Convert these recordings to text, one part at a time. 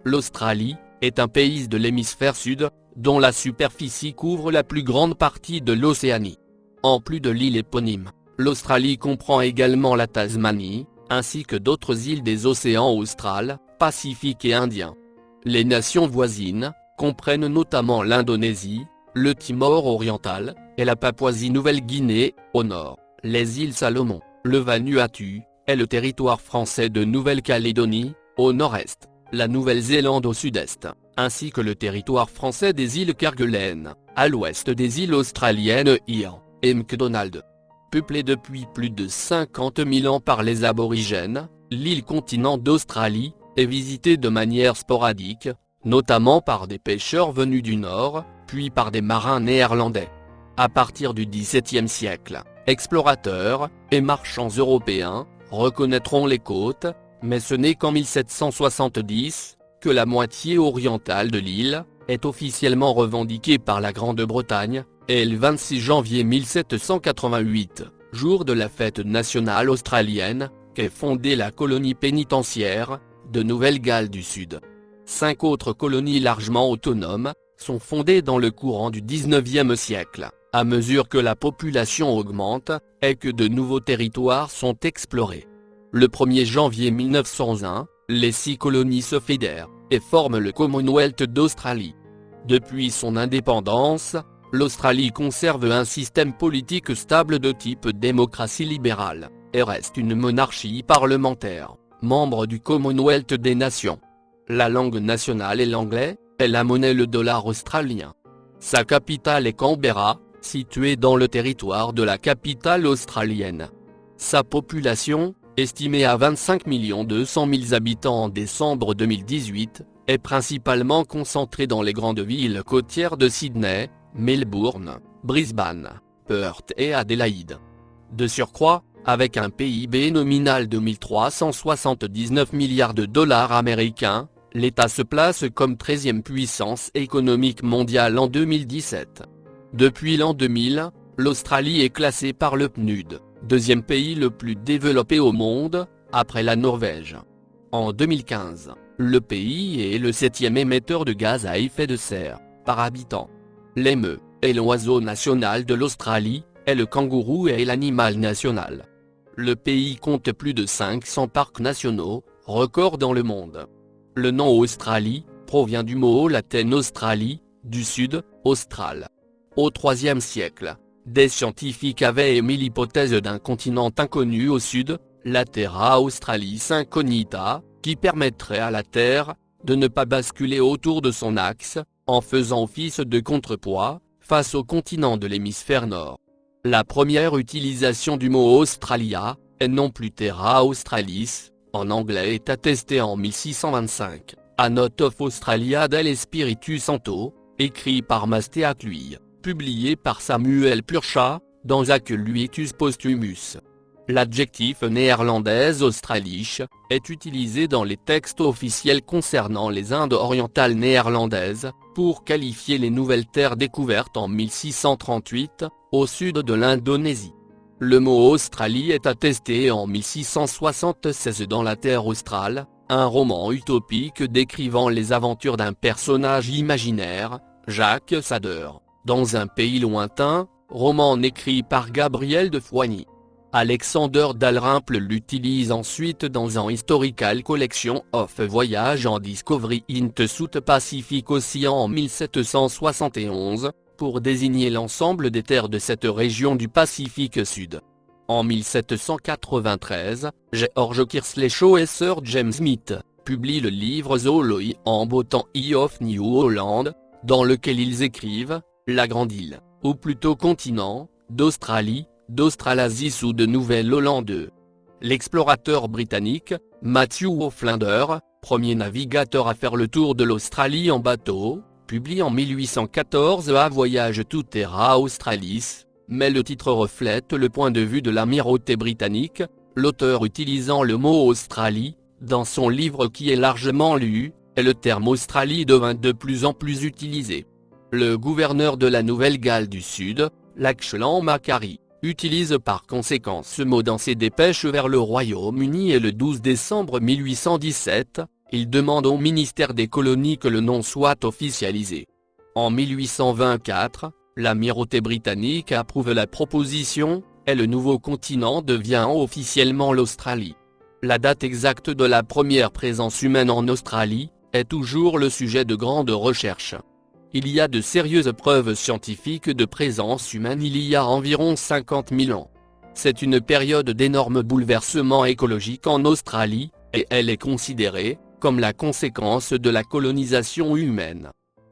L'Australie est un pays de l'hémisphère sud, dont la superficie couvre la plus grande partie de l'Océanie. En plus de l'île éponyme, l'Australie comprend également la Tasmanie, ainsi que d'autres îles des océans austral, Pacifique et Indien. Les nations voisines comprennent notamment l'Indonésie, le Timor oriental, et la Papouasie-Nouvelle-Guinée, au nord, les îles Salomon, le Vanuatu, et le territoire français de Nouvelle-Calédonie, au nord-est, la Nouvelle-Zélande au sud-est, ainsi que le territoire français des îles Kerguelen, à l'ouest des îles australiennes Ian et McDonald. Peuplée depuis plus de 50 000 ans par les aborigènes, l'île-continent d'Australie est visitée de manière sporadique, notamment par des pêcheurs venus du nord, puis par des marins néerlandais. À partir du XVIIe siècle, explorateurs et marchands européens reconnaîtront les côtes, mais ce n'est qu'en 1770 que la moitié orientale de l'île est officiellement revendiquée par la Grande-Bretagne, et le 26 janvier 1788, jour de la fête nationale australienne, qu'est fondée la colonie pénitentiaire de Nouvelle-Galles du Sud. 5 autres colonies largement autonomes sont fondées dans le courant du XIXe siècle, à mesure que la population augmente et que de nouveaux territoires sont explorés. Le 1er janvier 1901, les 6 colonies se fédèrent et forment le Commonwealth d'Australie. Depuis son indépendance, l'Australie conserve un système politique stable de type démocratie libérale, et reste une monarchie parlementaire, membre du Commonwealth des Nations. La langue nationale est l'anglais, et la monnaie le dollar australien. Sa capitale est Canberra, située dans le territoire de la capitale australienne. Sa population, estimée à 25 200 000 habitants en décembre 2018, est principalement concentrée dans les grandes villes côtières de Sydney, Melbourne, Brisbane, Perth et Adélaïde. De surcroît, avec un PIB nominal de 1 379 milliards de dollars américains, l'État se place comme 13e puissance économique mondiale en 2017. Depuis l'an 2000, l'Australie est classée par le PNUD, deuxième pays le plus développé au monde, après la Norvège. En 2015, le pays est le 7e émetteur de gaz à effet de serre, par habitant. L'émeu est l'oiseau national de l'Australie, et le kangourou est l'animal national. Le pays compte plus de 500 parcs nationaux, record dans le monde. Le nom Australie provient du mot latin Australie, du sud, austral. Au IIIe siècle, des scientifiques avaient émis l'hypothèse d'un continent inconnu au sud, la Terra Australis Incognita, qui permettrait à la Terre de ne pas basculer autour de son axe, en faisant office de contrepoids face au continent de l'hémisphère nord. La première utilisation du mot Australia, et non plus Terra Australis, en anglais est attestée en 1625, A Note of Australia del Espiritu Santo, écrit par Mastéaclui, publié par Samuel Purcha, dans Aculluitus Posthumus. L'adjectif néerlandais australisch est utilisé dans les textes officiels concernant les Indes orientales néerlandaises, pour qualifier les nouvelles terres découvertes en 1638, au sud de l'Indonésie. Le mot Australie est attesté en 1676 dans La Terre australe, un roman utopique décrivant les aventures d'un personnage imaginaire, Jacques Sader, dans un pays lointain, roman écrit par Gabriel de Foigny. Alexander Dalrymple l'utilise ensuite dans un Historical Collection of Voyage and Discovery into South Pacific Ocean en 1771, pour désigner l'ensemble des terres de cette région du Pacifique Sud. En 1793, George Kingsley Shaw et Sir James Smith publient le livre Zoology and Botany of New Holland, dans lequel ils écrivent « La grande île, ou plutôt continent, d'Australie, d'Australasie ou de Nouvelle-Hollande ». L'explorateur britannique, Matthew O'Flinder, premier navigateur à faire le tour de l'Australie en bateau, publie en 1814 A Voyage to Terra Australis, mais le titre reflète le point de vue de l'amirauté britannique, l'auteur utilisant le mot Australie, dans son livre qui est largement lu, et le terme Australie devint de plus en plus utilisé. Le gouverneur de la Nouvelle-Galles du Sud, Lachlan Macquarie, utilise par conséquent ce mot dans ses dépêches vers le Royaume-Uni et le 12 décembre 1817, Il demande au ministère des colonies que le nom soit officialisé. En 1824, l'amirauté britannique approuve la proposition, et le nouveau continent devient officiellement l'Australie. La date exacte de la première présence humaine en Australie est toujours le sujet de grandes recherches. Il y a de sérieuses preuves scientifiques de présence humaine il y a environ 50 000 ans. C'est une période d'énormes bouleversements écologiques en Australie, et elle est considérée comme la conséquence de la colonisation humaine.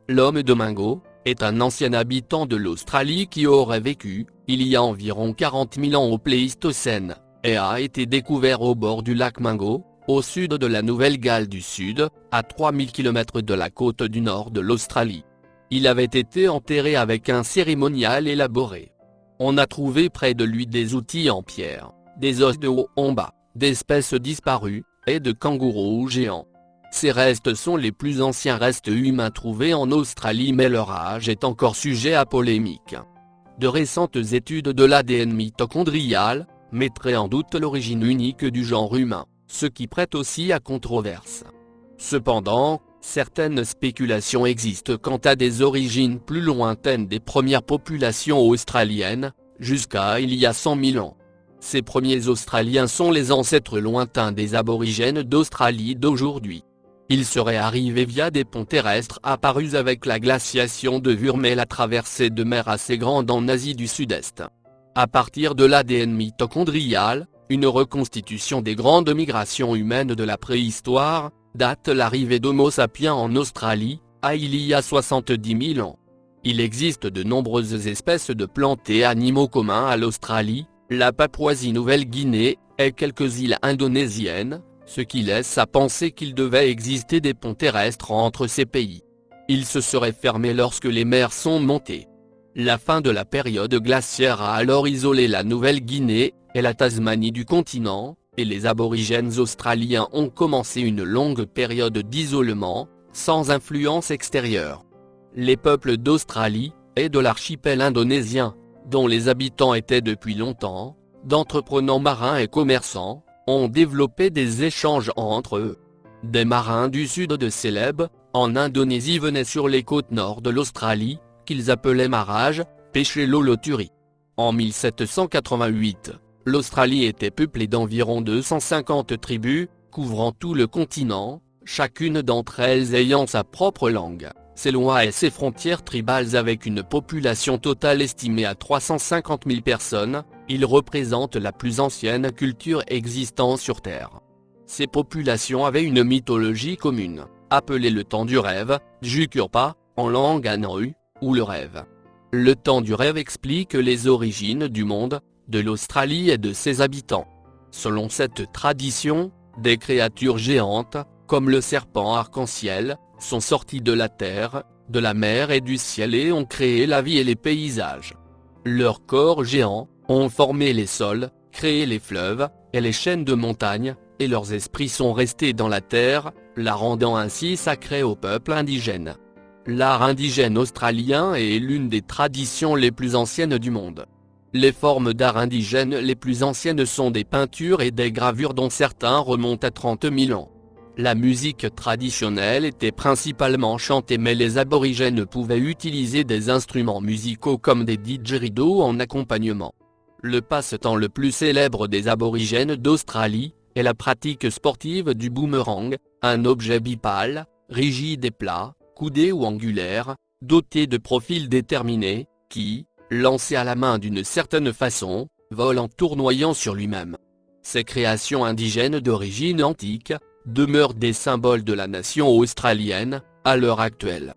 L'homme Domingo est un ancien habitant de l'Australie qui aurait vécu, il y a environ 40 000 ans au Pléistocène, et a été découvert au bord du lac Mingo, au sud de la Nouvelle-Galles du Sud, à 3000 km de la côte du nord de l'Australie. Il avait été enterré avec un cérémonial élaboré. On a trouvé près de lui des outils en pierre, des os de haut en bas, d'espèces disparues, et de kangourous géants. Ces restes sont les plus anciens restes humains trouvés en Australie, mais leur âge est encore sujet à polémique. De récentes études de l'ADN mitochondrial mettraient en doute l'origine unique du genre humain, ce qui prête aussi à controverse. Cependant, certaines spéculations existent quant à des origines plus lointaines des premières populations australiennes, jusqu'à il y a 100 000 ans. Ces premiers Australiens sont les ancêtres lointains des aborigènes d'Australie d'aujourd'hui. Ils seraient arrivés via des ponts terrestres apparus avec la glaciation de Wurmel, la traversée de mer assez grande en Asie du Sud-Est. À partir de l'ADN mitochondrial, une reconstitution des grandes migrations humaines de la préhistoire date l'arrivée d'Homo sapiens en Australie, à il y a 70 000 ans. Il existe de nombreuses espèces de plantes et animaux communs à l'Australie, la Papouasie-Nouvelle-Guinée, et quelques îles indonésiennes, ce qui laisse à penser qu'il devait exister des ponts terrestres entre ces pays. Ils se seraient fermés lorsque les mers sont montées. La fin de la période glaciaire a alors isolé la Nouvelle-Guinée et la Tasmanie du continent, et les aborigènes australiens ont commencé une longue période d'isolement, sans influence extérieure. Les peuples d'Australie, et de l'archipel indonésien, dont les habitants étaient depuis longtemps, d'entreprenants marins et commerçants, ont développé des échanges entre eux. Des marins du sud de Célèbes, en Indonésie venaient sur les côtes nord de l'Australie, qu'ils appelaient Maraj, pêcher l'holothurie. En 1788, l'Australie était peuplée d'environ 250 tribus, couvrant tout le continent, chacune d'entre elles ayant sa propre langue, ses lois et ses frontières tribales. Avec une population totale estimée à 350 000 personnes, ils représentent la plus ancienne culture existant sur Terre. Ces populations avaient une mythologie commune, appelée le temps du rêve, Jukurpa, en langue anahu, ou le rêve. Le temps du rêve explique les origines du monde, de l'Australie et de ses habitants. Selon cette tradition, des créatures géantes, comme le serpent arc-en-ciel, sont sorties de la terre, de la mer et du ciel et ont créé la vie et les paysages. Leurs corps géants ont formé les sols, créé les fleuves, et les chaînes de montagnes, et leurs esprits sont restés dans la terre, la rendant ainsi sacrée au peuple indigène. L'art indigène australien est l'une des traditions les plus anciennes du monde. Les formes d'art indigène les plus anciennes sont des peintures et des gravures dont certains remontent à 30 000 ans. La musique traditionnelle était principalement chantée, mais les aborigènes pouvaient utiliser des instruments musicaux comme des didgeridoos en accompagnement. Le passe-temps le plus célèbre des aborigènes d'Australie est la pratique sportive du boomerang, un objet bipale, rigide et plat, coudé ou angulaire, doté de profils déterminés, qui, lancé à la main d'une certaine façon, vole en tournoyant sur lui-même. Ces créations indigènes d'origine antique demeurent des symboles de la nation australienne, à l'heure actuelle.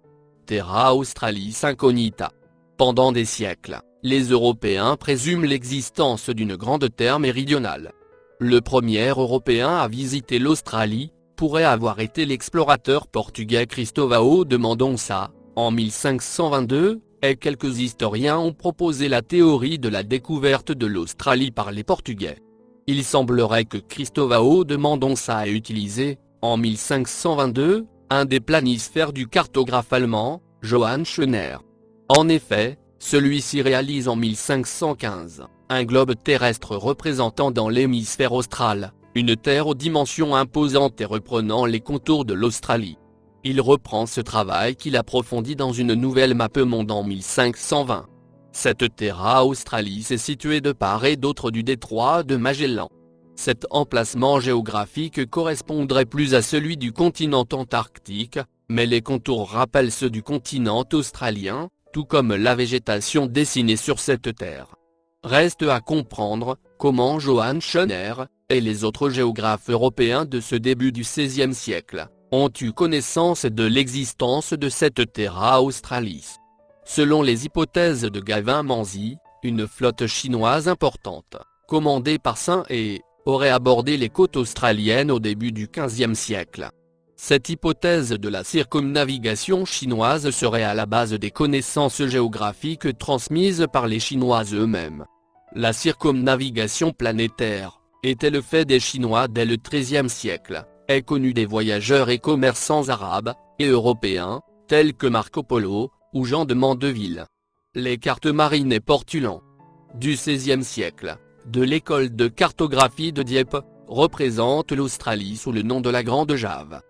Terra Australis Incognita. Pendant des siècles, les Européens présument l'existence d'une grande terre méridionale. Le premier Européen à visiter l'Australie pourrait avoir été l'explorateur portugais Cristóvão de Mendonça, en 1522, et quelques historiens ont proposé la théorie de la découverte de l'Australie par les Portugais. Il semblerait que Cristóvão de Mendonça ait utilisé, en 1522, un des planisphères du cartographe allemand, Johann Schöner. En effet, celui-ci réalise en 1515, un globe terrestre représentant dans l'hémisphère austral, une terre aux dimensions imposantes et reprenant les contours de l'Australie. Il reprend ce travail qu'il approfondit dans une nouvelle map monde en 1520. Cette Terra Australis est située de part et d'autre du détroit de Magellan. Cet emplacement géographique correspondrait plus à celui du continent antarctique, mais les contours rappellent ceux du continent australien, tout comme la végétation dessinée sur cette terre. Reste à comprendre comment Johann Schoner, et les autres géographes européens de ce début du XVIe siècle, ont eu connaissance de l'existence de cette Terra Australis. Selon les hypothèses de Gavin Manzi, une flotte chinoise importante, commandée par Saint-Hé, aurait abordé les côtes australiennes au début du XVe siècle. Cette hypothèse de la circumnavigation chinoise serait à la base des connaissances géographiques transmises par les Chinois eux-mêmes. La circumnavigation planétaire était le fait des Chinois dès le XIIIe siècle, est connu des voyageurs et commerçants arabes et européens, tels que Marco Polo ou Jean de Mandeville. Les cartes marines et portulans du XVIe siècle, de l'école de cartographie de Dieppe, représentent l'Australie sous le nom de la Grande Jave.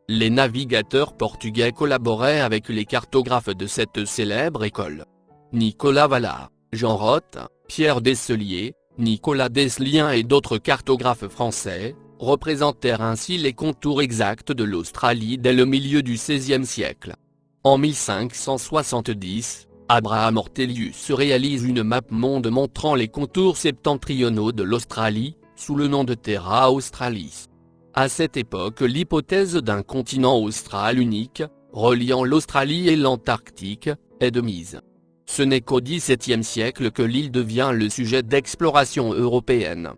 Les navigateurs portugais collaboraient avec les cartographes de cette célèbre école. Nicolas Valla, Jean Roth, Pierre Desselier, Nicolas Desliens et d'autres cartographes français, représentèrent ainsi les contours exacts de l'Australie dès le milieu du XVIe siècle. En 1570, Abraham Ortelius réalise une map monde montrant les contours septentrionaux de l'Australie, sous le nom de Terra Australis. À cette époque, l'hypothèse d'un continent austral unique, reliant l'Australie et l'Antarctique, est de mise. Ce n'est qu'au XVIIe siècle que l'île devient le sujet d'exploration européenne.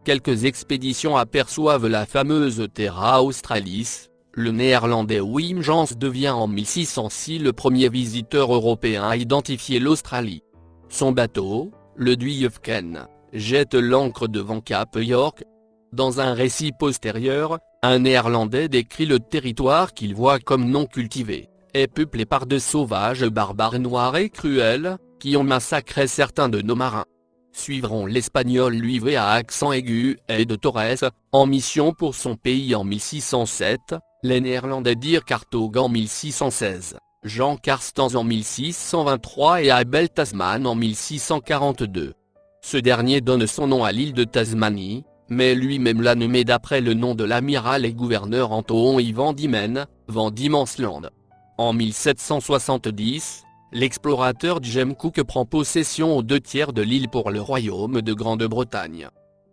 Quelques expéditions aperçoivent la fameuse Terra Australis. Le néerlandais Wim Jans devient en 1606 le premier visiteur européen à identifier l'Australie. Son bateau, le Duiefken, jette l'ancre devant Cap York. Dans un récit postérieur, un néerlandais décrit le territoire qu'il voit comme non cultivé, et peuplé par de sauvages barbares noirs et cruels, qui ont massacré certains de nos marins. Suivront l'espagnol Luivé à accent aigu et de Torres, en mission pour son pays en 1607, les néerlandais Dirk Hartog en 1616, Jean Carstens en 1623 et Abel Tasman en 1642. Ce dernier donne son nom à l'île de Tasmanie, mais lui-même l'a nommé d'après le nom de l'amiral et gouverneur Antoon Van Diemen, Van Diemen's-Land. En 1770, l'explorateur James Cook prend possession aux 2/3 de l'île pour le royaume de Grande-Bretagne.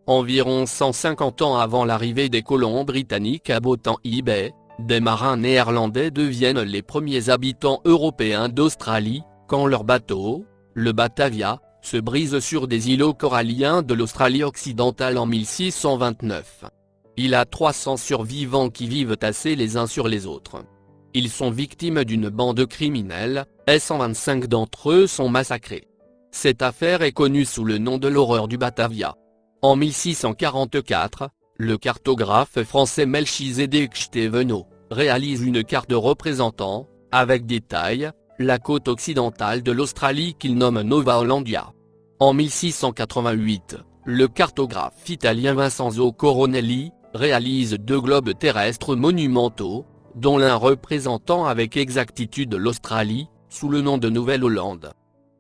Environ 150 ans avant l'arrivée des colons britanniques à Botany Bay, des marins néerlandais deviennent les premiers habitants européens d'Australie, quand leur bateau, le Batavia, se brise sur des îlots coralliens de l'Australie occidentale en 1629. Il a 300 survivants qui vivent tassés les uns sur les autres. Ils sont victimes d'une bande criminelle, et 125 d'entre eux sont massacrés. Cette affaire est connue sous le nom de l'horreur du Batavia. En 1644, le cartographe français Melchizedek Stévenot réalise une carte représentant, avec détail, la côte occidentale de l'Australie qu'il nomme Nova Hollandia. En 1688, le cartographe italien Vincenzo Coronelli réalise 2 globes terrestres monumentaux, dont l'un représentant avec exactitude l'Australie, sous le nom de Nouvelle-Hollande.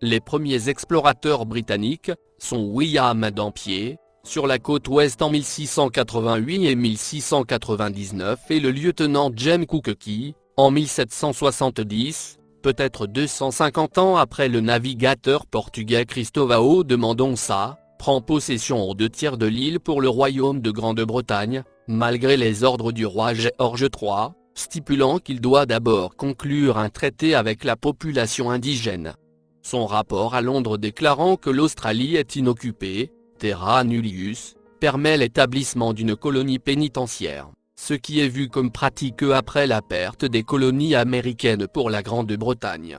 Les premiers explorateurs britanniques sont William Dampier, sur la côte ouest en 1688 et 1699 et le lieutenant James Cook qui, en 1770, peut-être 250 ans après le navigateur portugais Cristóvão de Mendonça, prend possession aux 2/3 de l'île pour le royaume de Grande-Bretagne, malgré les ordres du roi George III, stipulant qu'il doit d'abord conclure un traité avec la population indigène. Son rapport à Londres déclarant que l'Australie est inoccupée, terra nullius, permet l'établissement d'une colonie pénitentiaire, ce qui est vu comme pratique après la perte des colonies américaines pour la Grande-Bretagne.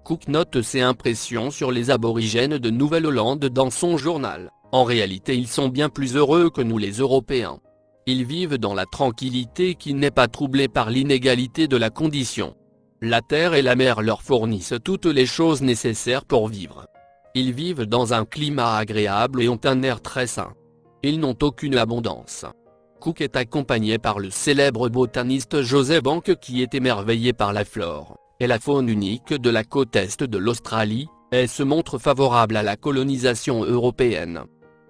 Cook note ses impressions sur les aborigènes de Nouvelle-Hollande dans son journal. En réalité, ils sont bien plus heureux que nous les Européens. Ils vivent dans la tranquillité qui n'est pas troublée par l'inégalité de la condition. La terre et la mer leur fournissent toutes les choses nécessaires pour vivre. Ils vivent dans un climat agréable et ont un air très sain. Ils n'ont aucune abondance. Cook est accompagné par le célèbre botaniste Joseph Banks qui est émerveillé par la flore et la faune unique de la côte est de l'Australie, et se montre favorable à la colonisation européenne.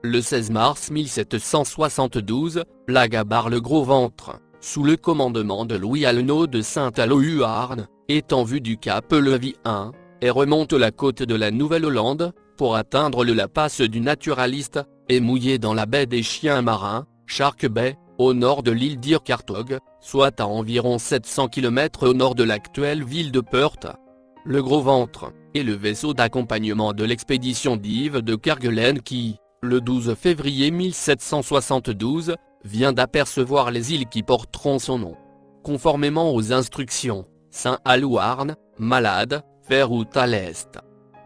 Le 16 mars 1772, Blague barre le Gros Ventre, sous le commandement de Louis Allenot de Saint-Aloy-Huarn, est en vue du cap Levis 1, et remonte la côte de la Nouvelle-Hollande, pour atteindre la passe du Naturaliste, et mouiller dans la baie des Chiens Marins, Shark Bay, au nord de l'île d'Irkartog, soit à environ 700 km au nord de l'actuelle ville de Perth. Le Gros Ventre est le vaisseau d'accompagnement de l'expédition d'Yves de Kerguelen qui, le 12 février 1772, vient d'apercevoir les îles qui porteront son nom. Conformément aux instructions, Saint-Aloy-Huarn, malade, fait route à l'est.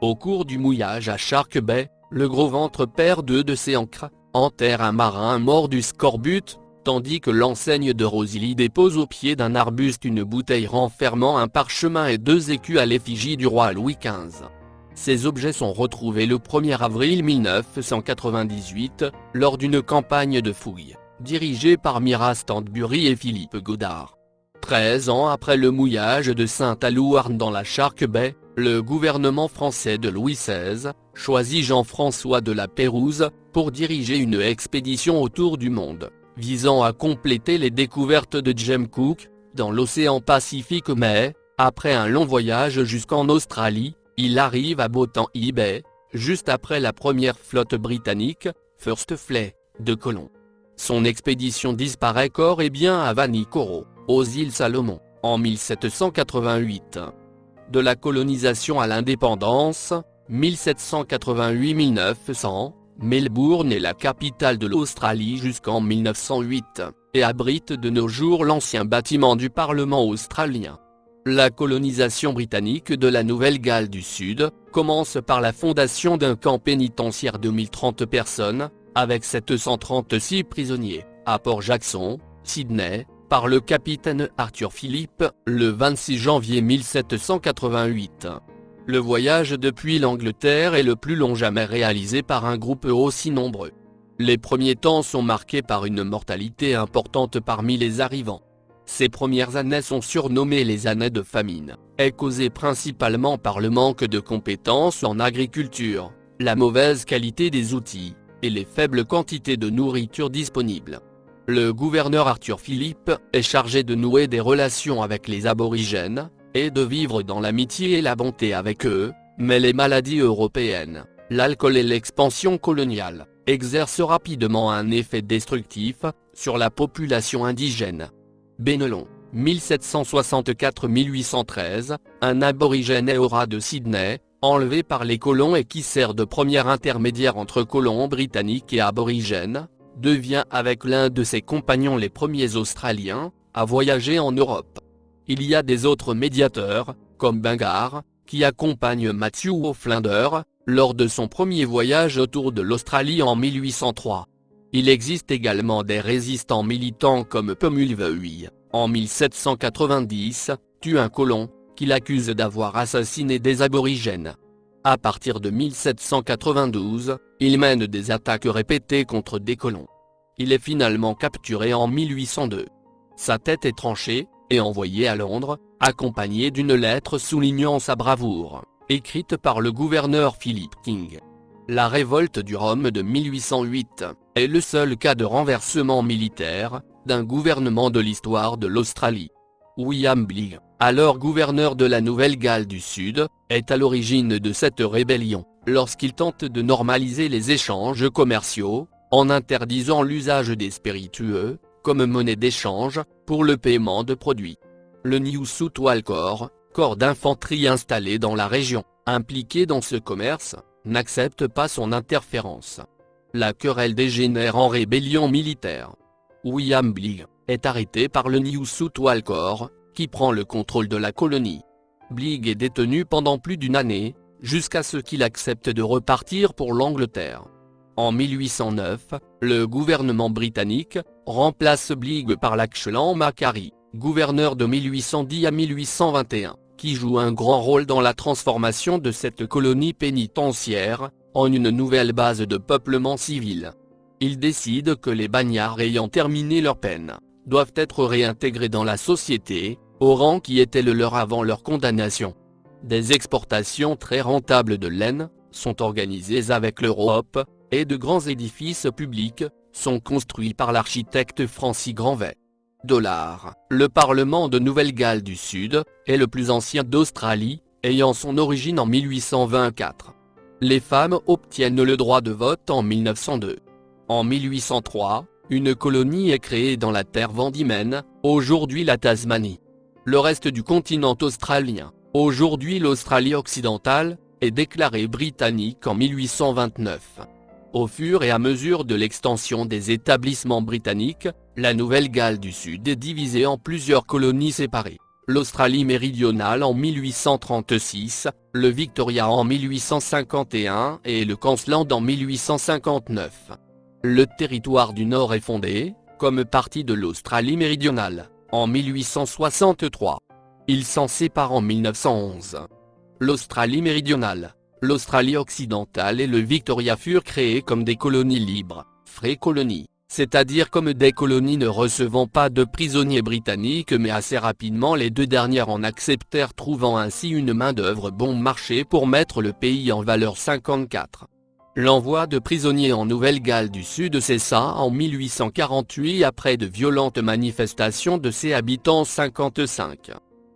Au cours du mouillage à Shark Bay, le Gros Ventre perd 2 de ses ancres, enterre un marin mort du scorbut, tandis que l'enseigne de Rosilly dépose au pied d'un arbuste une bouteille renfermant un parchemin et 2 écus à l'effigie du roi Louis XV. Ces objets sont retrouvés le 1er avril 1998, lors d'une campagne de fouilles, dirigée par Mira Stanbury et Philippe Godard. 13 ans après le mouillage de Saint-Aloy-Huarn dans la Shark Bay, le gouvernement français de Louis XVI choisit Jean-François de la Pérouse pour diriger une expédition autour du monde, visant à compléter les découvertes de James Cook dans l'océan Pacifique. Mais, après un long voyage jusqu'en Australie, il arrive à Botany Bay, juste après la première flotte britannique, First Fleet, de Colomb. Son expédition disparaît corps et bien à Vanikoro, aux îles Salomon, en 1788. De la colonisation à l'indépendance, 1788-1900, Melbourne est la capitale de l'Australie jusqu'en 1908, et abrite de nos jours l'ancien bâtiment du Parlement australien. La colonisation britannique de la Nouvelle-Galles du Sud commence par la fondation d'un camp pénitentiaire de 1030 personnes, avec 736 prisonniers, à Port Jackson, Sydney, par le capitaine Arthur Phillip, le 26 janvier 1788. Le voyage depuis l'Angleterre est le plus long jamais réalisé par un groupe aussi nombreux. Les premiers temps sont marqués par une mortalité importante parmi les arrivants. Ces premières années sont surnommées les années de famine, et causées principalement par le manque de compétences en agriculture, la mauvaise qualité des outils, et les faibles quantités de nourriture disponibles. Le gouverneur Arthur Phillip est chargé de nouer des relations avec les aborigènes, et de vivre dans l'amitié et la bonté avec eux, mais les maladies européennes, l'alcool et l'expansion coloniale, exercent rapidement un effet destructif sur la population indigène. Bennelong, 1764-1813, un aborigène Eora de Sydney, enlevé par les colons et qui sert de premier intermédiaire entre colons britanniques et aborigènes, devient avec l'un de ses compagnons les premiers Australiens à voyager en Europe. Il y a des autres médiateurs, comme Bingard, qui accompagne Matthew O'Flinder lors de son premier voyage autour de l'Australie en 1803. Il existe également des résistants militants comme Pumulvui, en 1790, tue un colon, qu'il accuse d'avoir assassiné des aborigènes. À partir de 1792, il mène des attaques répétées contre des colons. Il est finalement capturé en 1802. Sa tête est tranchée, et envoyée à Londres, accompagnée d'une lettre soulignant sa bravoure, écrite par le gouverneur Philip King. La révolte du Rhum de 1808 est le seul cas de renversement militaire d'un gouvernement de l'histoire de l'Australie. William Bligh, alors gouverneur de la Nouvelle-Galles du Sud, est à l'origine de cette rébellion, lorsqu'il tente de normaliser les échanges commerciaux, en interdisant l'usage des spiritueux, comme monnaie d'échange, pour le paiement de produits. Le New South Wales corps d'infanterie installé dans la région, impliqué dans ce commerce, n'accepte pas son interférence. La querelle dégénère en rébellion militaire. William Bligh est arrêté par le New South Wales qui prend le contrôle de la colonie. Bligh est détenu pendant plus d'une année, jusqu'à ce qu'il accepte de repartir pour l'Angleterre. En 1809, le gouvernement britannique remplace Bligh par Lachlan Macquarie, gouverneur de 1810 à 1821, qui joue un grand rôle dans la transformation de cette colonie pénitentiaire en une nouvelle base de peuplement civil. Il décide que les bagnards ayant terminé leur peine, doivent être réintégrés dans la société, au rang qui était le leur avant leur condamnation. Des exportations très rentables de laine, sont organisées avec l'Europe, et de grands édifices publics, sont construits par l'architecte Francis Granvey. Le Parlement de Nouvelle-Galles du Sud, est le plus ancien d'Australie, ayant son origine en 1824. Les femmes obtiennent le droit de vote en 1902. En 1803, une colonie est créée dans la terre vendémiaine, aujourd'hui la Tasmanie. Le reste du continent australien, aujourd'hui l'Australie occidentale, est déclaré britannique en 1829. Au fur et à mesure de l'extension des établissements britanniques, la Nouvelle-Galles du Sud est divisée en plusieurs colonies séparées. L'Australie méridionale en 1836, le Victoria en 1851 et le Queensland en 1859. Le territoire du Nord est fondé, comme partie de l'Australie méridionale, en 1863. Il s'en sépare en 1911. L'Australie méridionale, l'Australie occidentale et le Victoria furent créés comme des colonies libres, free colonies, c'est-à-dire comme des colonies ne recevant pas de prisonniers britanniques, mais assez rapidement les deux dernières en acceptèrent, trouvant ainsi une main-d'œuvre bon marché pour mettre le pays en valeur. 54. L'envoi de prisonniers en Nouvelle-Galles du Sud cessa en 1848 après de violentes manifestations de ses habitants. 55.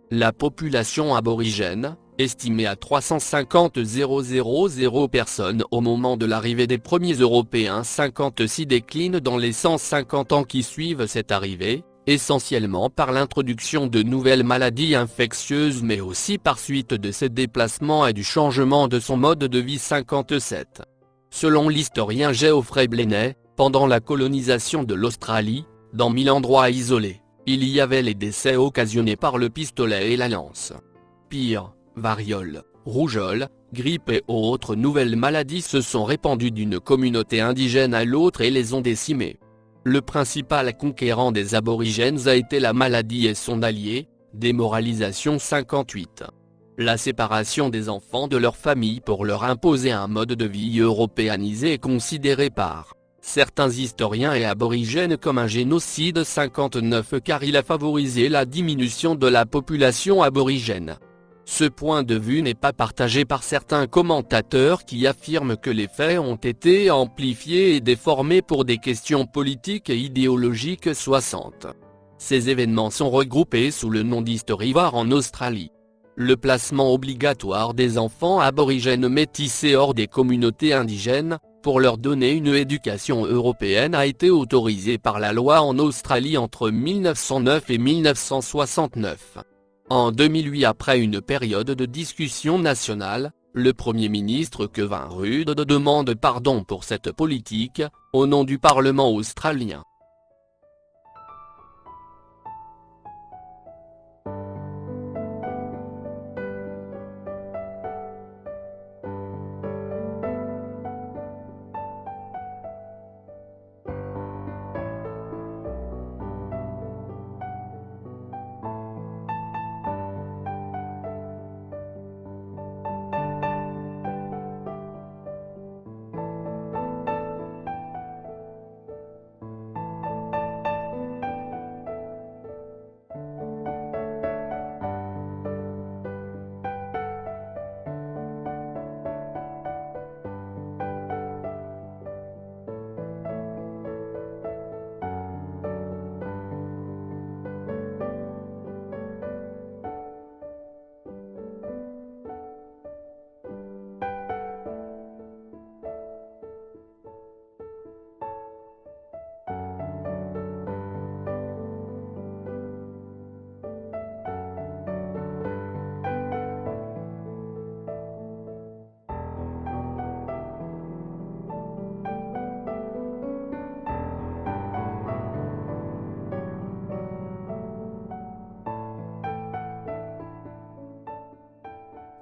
La population aborigène, estimée à 350 000 personnes au moment de l'arrivée des premiers Européens. 56 décline dans les 150 ans qui suivent cette arrivée, essentiellement par l'introduction de nouvelles maladies infectieuses mais aussi par suite de ses déplacements et du changement de son mode de vie. 57. Selon l'historien Geoffrey Blenay, pendant la colonisation de l'Australie, dans 1000 endroits isolés, il y avait les décès occasionnés par le pistolet et la lance. Pire, variole, rougeole, grippe et autres nouvelles maladies se sont répandues d'une communauté indigène à l'autre et les ont décimées. Le principal conquérant des aborigènes a été la maladie et son allié, démoralisation. 58. La séparation des enfants de leur famille pour leur imposer un mode de vie européanisé est considérée par certains historiens et aborigènes comme un génocide. 59 car il a favorisé la diminution de la population aborigène. Ce point de vue n'est pas partagé par certains commentateurs qui affirment que les faits ont été amplifiés et déformés pour des questions politiques et idéologiques. 60. Ces événements sont regroupés sous le nom d'histoire en Australie. Le placement obligatoire des enfants aborigènes métissés hors des communautés indigènes, pour leur donner une éducation européenne a été autorisé par la loi en Australie entre 1909 et 1969. En 2008, après une période de discussion nationale, le Premier ministre Kevin Rudd demande pardon pour cette politique, au nom du Parlement australien.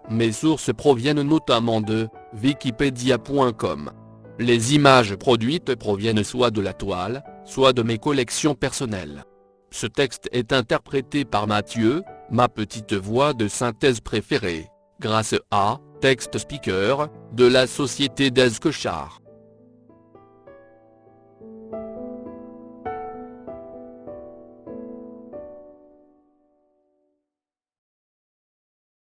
Mes sources proviennent notamment de Wikipedia.com. Les images produites proviennent soit de la toile, soit de mes collections personnelles. Ce texte est interprété par Mathieu, ma petite voix de synthèse préférée, grâce à Text Speaker, de la société d'Ezquechar.